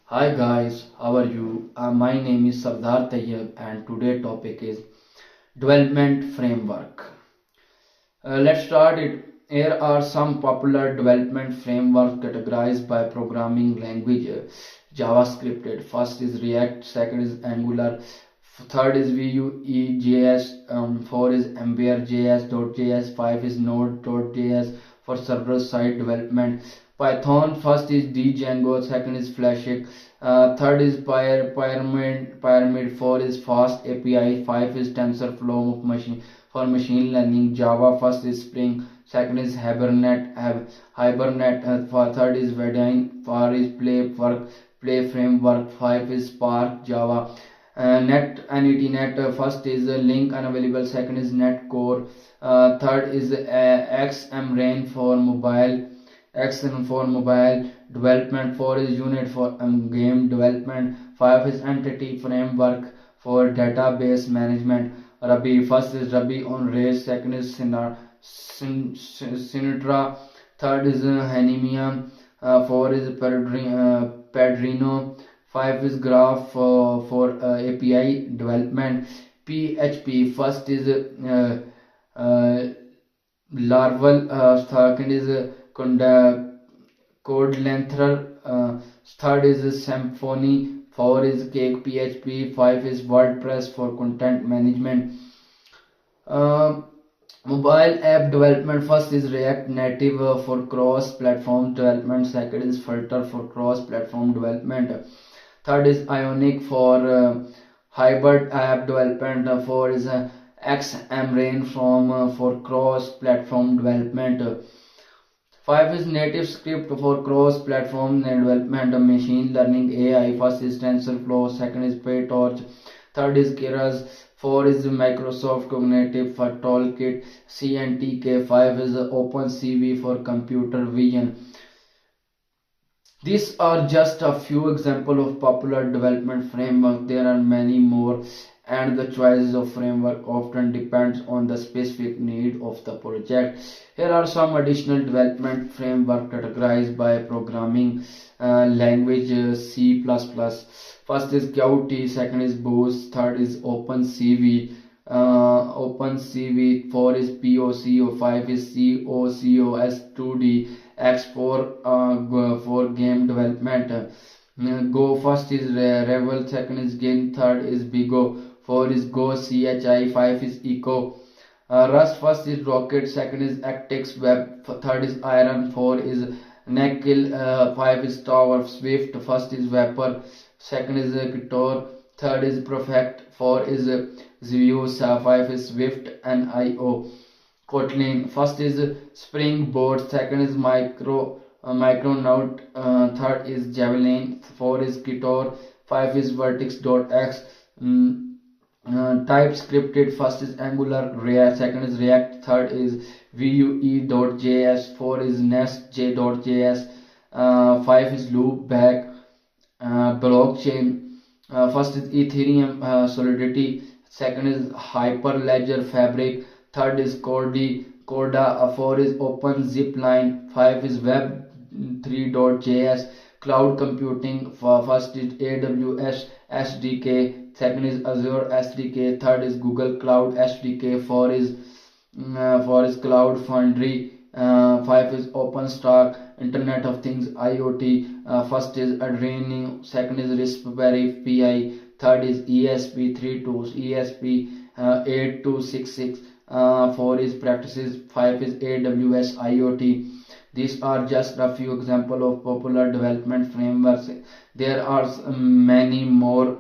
Hi guys, how are you? My name is Sardar Tayyab and today topic is development framework. Let's start it. Here are some popular development frameworks categorized by programming language. JavaScript. First is React, second is Angular, third is Vue.js, four is Ember.js.js, five is Node.js for server-side development. Python first is Django, second is Flask, third is Pyramid, four is Fast API, five is TensorFlow machine for machine learning. Java first is Spring, second is Hibernate, third is Vedine, four is Play framework, five is Spark Java. NetNet first is Link unavailable, second is Netcore, third is XMRain for mobile. Xn for mobile development, 4 is Unit for game development, 5 is Entity Framework for database management. Ruby first is Ruby on Rails, second is Sinatra, third is Hanemium, 4 is Padrino, 5 is Graph for API development. PHP first is Laravel, second is Code Lengthener, third is Symfony, four is Cake PHP, five is WordPress for content management. Mobile app development, first is React Native for cross-platform development, second is Flutter for cross-platform development, third is Ionic for hybrid app development, four is XMRain for cross-platform development. 5 is native script for cross-platform development, machine learning AI. First is TensorFlow, second is PyTorch, third is Keras, 4 is Microsoft Cognitive for Toolkit, CNTK, 5 is OpenCV for computer vision. These are just a few examples of popular development frameworks. There are many more, and the choices of framework often depends on the specific need of the project. Here are some additional development framework categorized by programming language. C++. First is Qt, second is Boost, third is OpenCV, 4 is POCO, 5 is COCOS2D, X4 for game development. Go first is Revel, second is Gin, third is Bigo, 4 is Go CHI, 5 is Eco. Rust first is Rocket, second is Actix Web, third is Iron, 4 is Neckil, 5 is Tower Swift, first is Vapor, second is Kitor, third is Perfect, 4 is Zeus, 5 is Swift NIO. Kotlin first is Springboard, second is Micronaut, third is Javelin, 4 is Kitor, 5 is Vertex.x. TypeScripted first is Angular, second is React, third is Vue.js, 4 is Nest.js, 5 is Loopback. Blockchain first is Ethereum Solidity, second is Hyperledger Fabric, third is Corda, 4 is OpenZipline, 5 is Web3.js. Cloud computing, first is AWS SDK, second is Azure SDK, third is Google Cloud SDK, 4 is Cloud Foundry, 5 is OpenStack. Internet of Things IoT, first is Arduino, second is Raspberry Pi, third is ESP32, ESP8266, 4 is Practices, 5 is AWS IoT. These are just a few examples of popular development frameworks. There are many more,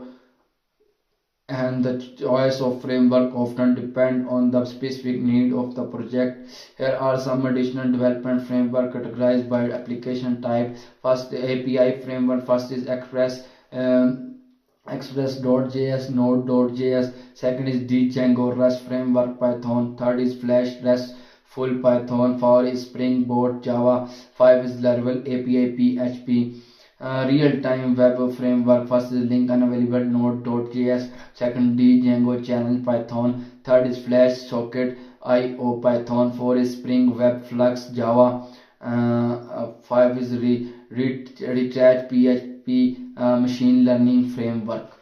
and the choice of framework often depend on the specific need of the project. Here are some additional development framework categorized by application type. First, API framework, first is Express.js, Node.js, second is Django, Rust framework, Python, third is Flash, Rest full Python, 4 is Springboard Java, 5 is Laravel API PHP. Real-time web framework, first is Link unavailable, Node.js, second Django Challenge Python, third is Flash Socket IO Python, 4 is Spring Web Flux Java, 5 is Retouch PHP, machine learning framework.